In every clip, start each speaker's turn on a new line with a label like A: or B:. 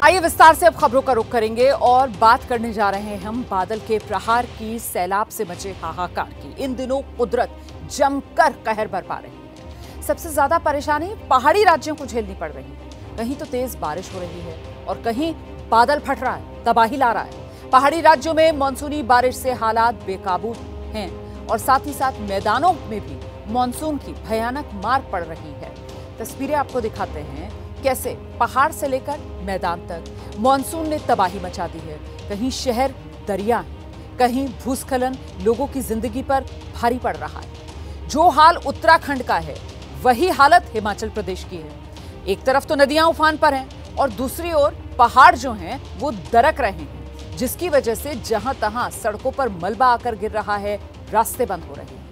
A: आइए विस्तार से अब खबरों का रुख करेंगे और बात करने जा रहे हैं हम बादल के प्रहार की, सैलाब से मचे हाहाकार की। इन दिनों कुदरत जमकर कहर बरपा रही है। सबसे ज्यादा परेशानी पहाड़ी राज्यों को झेलनी पड़ रही है। कहीं तो तेज बारिश हो रही है और कहीं बादल फट रहा है, तबाही ला रहा है। पहाड़ी राज्यों में मानसूनी बारिश से हालात बेकाबू हैं और साथ ही साथ मैदानों में भी मानसून की भयानक मार पड़ रही है। तस्वीरें आपको दिखाते हैं कैसे पहाड़ से लेकर मैदान तक मानसून ने तबाही मचा दी है। कहीं शहर दरिया है, कहीं भूस्खलन लोगों की जिंदगी पर भारी पड़ रहा है। जो हाल उत्तराखंड का है वही हालत हिमाचल प्रदेश की है। एक तरफ तो नदियां उफान पर हैं और दूसरी ओर पहाड़ जो हैं वो दरक रहे हैं, जिसकी वजह से जहां तहां सड़कों पर मलबा आकर गिर रहा है, रास्ते बंद हो रहे हैं।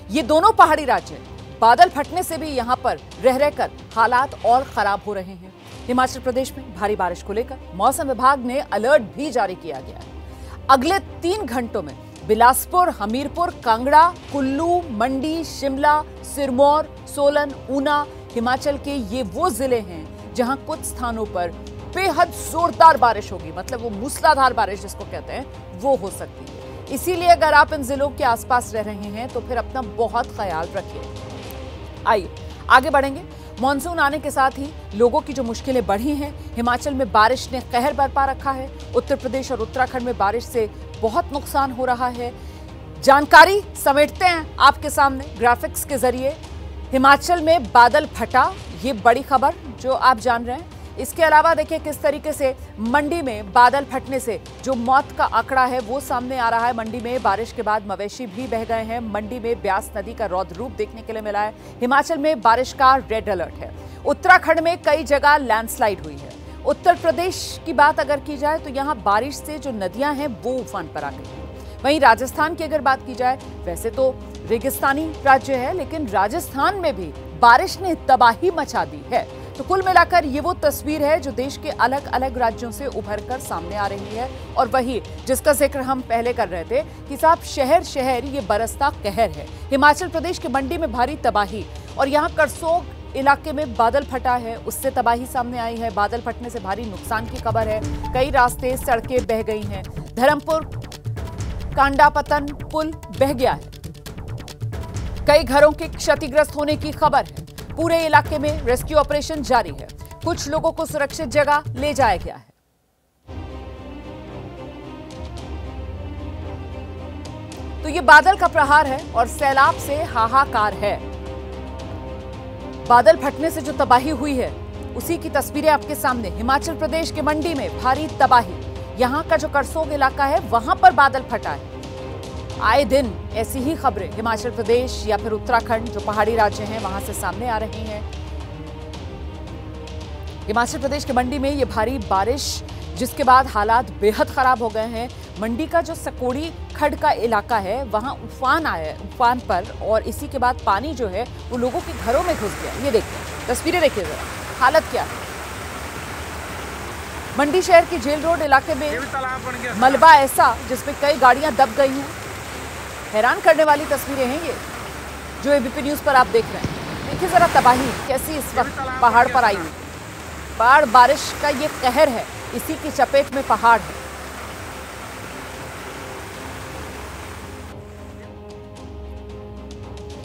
A: ये दोनों पहाड़ी राज्य बादल फटने से भी यहां पर रह रहकर हालात और खराब हो रहे हैं। हिमाचल प्रदेश में भारी बारिश को लेकर मौसम विभाग ने अलर्ट भी जारी किया गया है। अगले 3 घंटों में बिलासपुर, हमीरपुर, कांगड़ा, कुल्लू, मंडी, शिमला, सिरमौर, सोलन, ऊना, हिमाचल के ये वो जिले हैं जहां कुछ स्थानों पर बेहद जोरदार बारिश होगी। मतलब वो मूसलाधार बारिश जिसको कहते हैं वो हो सकती है। इसीलिए अगर आप इन जिलों के आसपास रह रहे हैं तो फिर अपना बहुत ख्याल रखिए। आइए आगे बढ़ेंगे। मॉनसून आने के साथ ही लोगों की जो मुश्किलें बढ़ी हैं, हिमाचल में बारिश ने कहर बरपा रखा है। उत्तर प्रदेश और उत्तराखंड में बारिश से बहुत नुकसान हो रहा है। जानकारी समेटते हैं आपके सामने ग्राफिक्स के जरिए। हिमाचल में बादल फटा, ये बड़ी खबर जो आप जान रहे हैं। इसके अलावा देखिए किस तरीके से मंडी में बादल फटने से जो मौत का आंकड़ा है वो सामने आ रहा है। मंडी में बारिश के बाद मवेशी भी बह गए हैं। मंडी में ब्यास नदी का रौद्र रूप देखने के लिए मिला है। हिमाचल में बारिश का रेड अलर्ट है। उत्तराखंड में कई जगह लैंडस्लाइड हुई है। उत्तर प्रदेश की बात अगर की जाए तो यहाँ बारिश से जो नदियां हैं वो उफान पर आ गई हैं। वहीं राजस्थान की अगर बात की जाए, वैसे तो रेगिस्तानी राज्य है लेकिन राजस्थान में भी बारिश ने तबाही मचा दी है। तो कुल मिलाकर ये वो तस्वीर है जो देश के अलग अलग राज्यों से उभर कर सामने आ रही है। और वही जिसका जिक्र हम पहले कर रहे थे कि साहब शहर शहर ये बरसता कहर है। हिमाचल प्रदेश के मंडी में भारी तबाही और यहाँ करसोग इलाके में बादल फटा है, उससे तबाही सामने आई है। बादल फटने से भारी नुकसान की खबर है। कई रास्ते, सड़कें बह गई हैं। धर्मपुर कांडापतन पुल बह गया है। कई घरों के क्षतिग्रस्त होने की खबर है। पूरे इलाके में रेस्क्यू ऑपरेशन जारी है। कुछ लोगों को सुरक्षित जगह ले जाया गया है। तो ये बादल का प्रहार है और सैलाब से हाहाकार है। बादल फटने से जो तबाही हुई है उसी की तस्वीरें आपके सामने। हिमाचल प्रदेश के मंडी में भारी तबाही। यहां का जो करसोग इलाका है वहां पर बादल फटा है। आए दिन ऐसी ही खबरें हिमाचल प्रदेश या फिर उत्तराखंड जो पहाड़ी राज्य हैं वहां से सामने आ रही हैं। हिमाचल प्रदेश के मंडी में ये भारी बारिश जिसके बाद हालात बेहद खराब हो गए हैं। मंडी का जो सकोड़ी खड्ड का इलाका है वहां उफान आया है, उफान पर, और इसी के बाद पानी जो है वो लोगों के घरों में घुस गया। ये देखिए तस्वीरें, देखिए जरा हालत क्या है। मंडी शहर की जेल रोड इलाके में मलबा ऐसा जिसमें कई गाड़ियां दब गई हैं। हैरान करने वाली तस्वीरें हैं ये जो एबीपी न्यूज पर आप देख रहे हैं। देखिए जरा तबाही कैसी इस वक्त पहाड़ पर आई हुई। बाढ़ बारिश का ये कहर है, इसी की चपेट में पहाड़ है।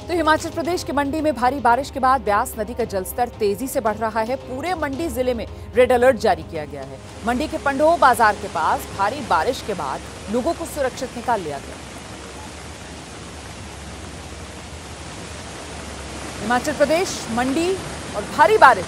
A: तो हिमाचल प्रदेश के मंडी में भारी बारिश के बाद ब्यास नदी का जलस्तर तेजी से बढ़ रहा है। पूरे मंडी जिले में रेड अलर्ट जारी किया गया है। मंडी के पंडोह बाजार के पास भारी बारिश के बाद लोगों को सुरक्षित निकाल लिया गया। हिमाचल प्रदेश मंडी और भारी बारिश।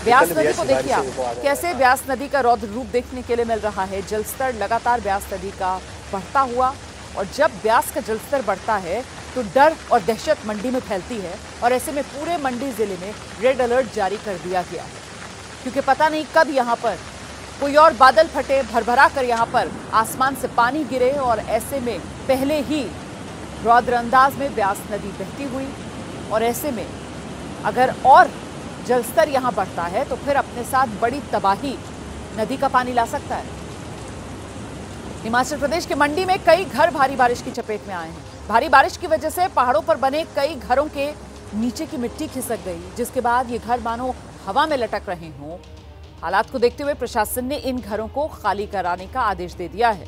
A: ब्यास नदी को देखिए आप, कैसे ब्यास नदी का रौद्र रूप देखने के लिए मिल रहा है। जलस्तर लगातार ब्यास नदी का बढ़ता हुआ, और जब ब्यास का जलस्तर बढ़ता है तो डर और दहशत मंडी में फैलती है। और ऐसे में पूरे मंडी जिले में रेड अलर्ट जारी कर दिया गया है, क्योंकि पता नहीं कब यहाँ पर कोई और बादल फटे, भरभरा कर यहाँ पर आसमान से पानी गिरे। और ऐसे में पहले ही रौद्र अंदाज में ब्यास नदी बहती हुई, और ऐसे में अगर और जलस्तर यहां बढ़ता है तो फिर अपने साथ बड़ी तबाही नदी का पानी ला सकता है। हिमाचल प्रदेश के मंडी में कई घर भारी बारिश की चपेट में आए हैं। भारी बारिश की वजह से पहाड़ों पर बने कई घरों के नीचे की मिट्टी खिसक गई, जिसके बाद ये घर मानो हवा में लटक रहे हों। हालात को देखते हुए प्रशासन ने इन घरों को खाली कराने का आदेश दे दिया है।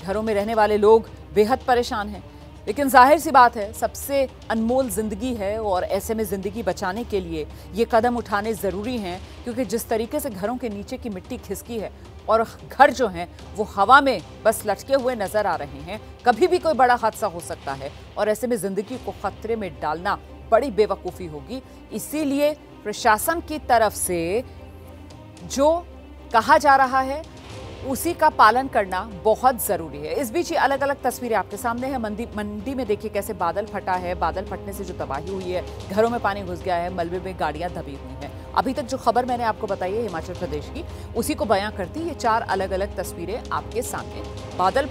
A: घरों में रहने वाले लोग बेहद परेशान हैं, लेकिन जाहिर सी बात है, सबसे अनमोल जिंदगी है और ऐसे में जिंदगी बचाने के लिए ये कदम उठाने जरूरी हैं, क्योंकि जिस तरीके से घरों के नीचे की मिट्टी खिसकी है और घर जो हैं वो हवा में बस लटके हुए नजर आ रहे हैं, कभी भी कोई बड़ा हादसा हो सकता है और ऐसे में जिंदगी को खतरे में डालना बड़ी बेवकूफ़ी होगी। इसीलिए प्रशासन की तरफ से जो कहा जा रहा है उसी का पालन करना बहुत जरूरी है। इस बीच ये अलग अलग तस्वीरें आपके सामने है। मंडी में देखिए कैसे बादल फटा है। बादल फटने से जो तबाही हुई है, घरों में पानी घुस गया है, मलबे में गाड़ियां दबी हुई हैं। अभी तक जो खबर मैंने आपको बताई है हिमाचल प्रदेश की, उसी को बयां करती ये 4 अलग अलग तस्वीरें आपके सामने। बादल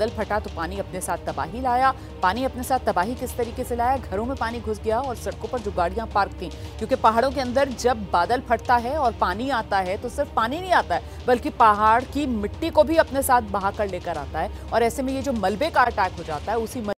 A: फटा तो पानी अपने साथ तबाही लाया। पानी अपने साथ तबाही किस तरीके से लाया? घरों में पानी घुस गया और सड़कों पर जो गाड़ियां पार्क थी, क्योंकि पहाड़ों के अंदर जब बादल फटता है और पानी आता है तो सिर्फ पानी नहीं आता है, बल्कि पहाड़ की मिट्टी को भी अपने साथ बहा कर लेकर आता है और ऐसे में ये जो मलबे का अटैक हो जाता है, उसी